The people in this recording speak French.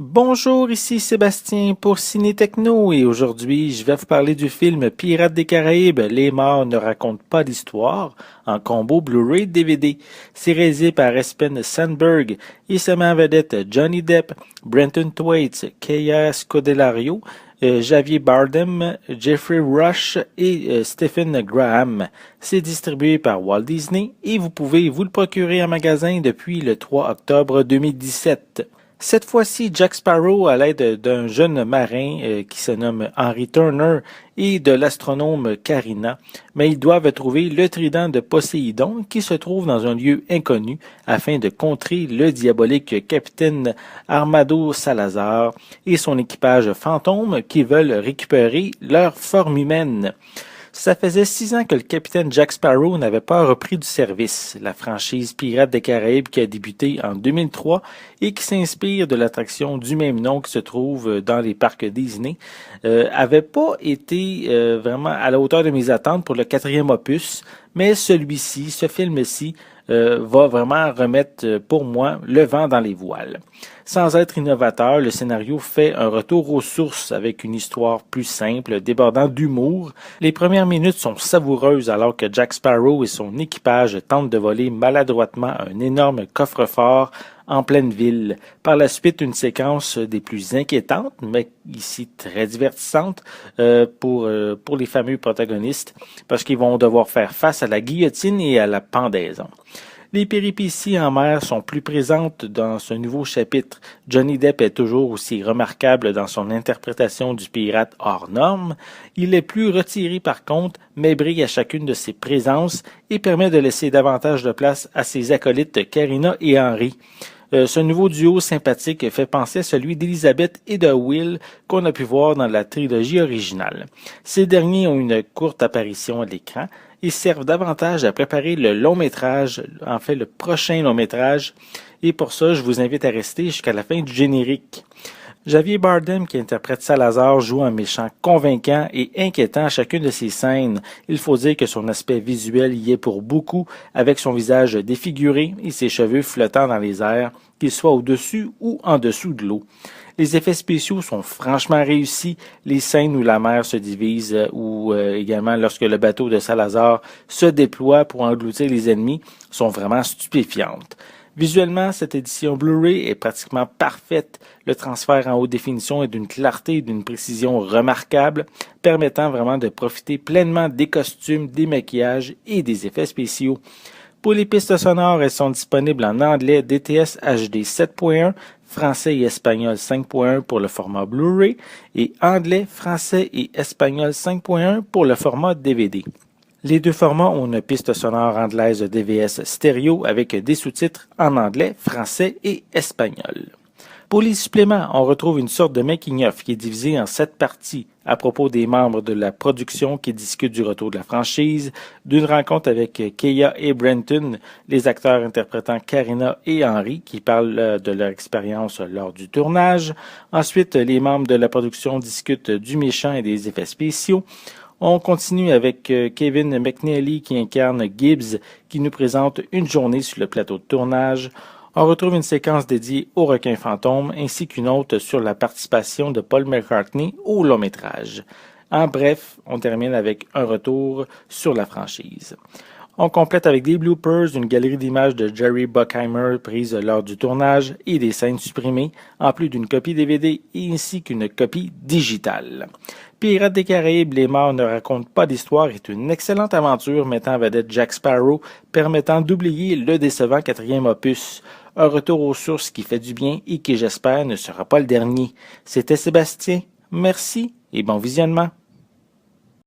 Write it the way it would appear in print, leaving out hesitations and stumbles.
Bonjour, ici Sébastien pour Ciné Techno et aujourd'hui je vais vous parler du film Pirates des Caraïbes, Les morts ne racontent pas d'histoire en combo Blu-ray DVD. C'est réalisé par Espen Sandberg et se met en vedette Johnny Depp, Brenton Thwaites, Kaya Scodelario, Javier Bardem, Jeffrey Rush et Stephen Graham. C'est distribué par Walt Disney et vous pouvez vous le procurer en magasin depuis le 3 octobre 2017. Cette fois-ci, Jack Sparrow, à l'aide d'un jeune marin qui se nomme Henry Turner et de l'astronome Carina, mais ils doivent trouver le trident de Poséidon qui se trouve dans un lieu inconnu afin de contrer le diabolique capitaine Armado Salazar et son équipage fantôme qui veulent récupérer leur forme humaine. Ça faisait 6 ans que le capitaine Jack Sparrow n'avait pas repris du service. La franchise Pirates des Caraïbes qui a débuté en 2003 et qui s'inspire de l'attraction du même nom qui se trouve dans les parcs Disney, avait pas été vraiment à la hauteur de mes attentes pour le 4e opus, mais celui-ci, ce film-ci, va vraiment remettre pour moi le vent dans les voiles. Sans être innovateur, le scénario fait un retour aux sources avec une histoire plus simple, débordant d'humour. Les premières minutes sont savoureuses alors que Jack Sparrow et son équipage tentent de voler maladroitement un énorme coffre-fort en pleine ville. Par la suite, une séquence des plus inquiétantes, mais ici très divertissante pour les fameux protagonistes, parce qu'ils vont devoir faire face à la guillotine et à la pendaison. Les péripéties en mer sont plus présentes dans ce nouveau chapitre. Johnny Depp est toujours aussi remarquable dans son interprétation du pirate hors norme. Il est plus retiré par contre, mais brille à chacune de ses présences et permet de laisser davantage de place à ses acolytes Carina et Henry. Ce nouveau duo sympathique fait penser à celui d'Elizabeth et de Will qu'on a pu voir dans la trilogie originale. Ces derniers ont une courte apparition à l'écran et servent davantage à préparer le long métrage, en fait le prochain long métrage, et pour ça je vous invite à rester jusqu'à la fin du générique. Javier Bardem, qui interprète Salazar, joue un méchant convaincant et inquiétant à chacune de ses scènes. Il faut dire que son aspect visuel y est pour beaucoup, avec son visage défiguré et ses cheveux flottant dans les airs, qu'il soit au-dessus ou en dessous de l'eau. Les effets spéciaux sont franchement réussis. Les scènes où la mer se divise ou également lorsque le bateau de Salazar se déploie pour engloutir les ennemis sont vraiment stupéfiantes. Visuellement, cette édition Blu-ray est pratiquement parfaite. Le transfert en haute définition est d'une clarté et d'une précision remarquables, permettant vraiment de profiter pleinement des costumes, des maquillages et des effets spéciaux. Pour les pistes sonores, elles sont disponibles en anglais DTS HD 7.1, français et espagnol 5.1 pour le format Blu-ray et anglais, français et espagnol 5.1 pour le format DVD. Les deux formats ont une piste sonore anglaise DVS stéréo avec des sous-titres en anglais, français et espagnol. Pour les suppléments, on retrouve une sorte de making-of qui est divisé en 7 parties à propos des membres de la production qui discutent du retour de la franchise, d'une rencontre avec Kaya et Brenton, les acteurs interprétant Carina et Henry qui parlent de leur expérience lors du tournage. Ensuite, les membres de la production discutent du méchant et des effets spéciaux. On continue avec Kevin McNally qui incarne Gibbs, qui nous présente une journée sur le plateau de tournage. On retrouve une séquence dédiée au requin fantôme ainsi qu'une autre sur la participation de Paul McCartney au long métrage. En bref, on termine avec un retour sur la franchise. On complète avec des bloopers, une galerie d'images de Jerry Bruckheimer prises lors du tournage et des scènes supprimées, en plus d'une copie DVD ainsi qu'une copie digitale. Pirates des Caraïbes, Les morts ne racontent pas d'histoire est une excellente aventure mettant en vedette Jack Sparrow, permettant d'oublier le décevant 4e opus. Un retour aux sources qui fait du bien et qui, j'espère, ne sera pas le dernier. C'était Sébastien. Merci et bon visionnement.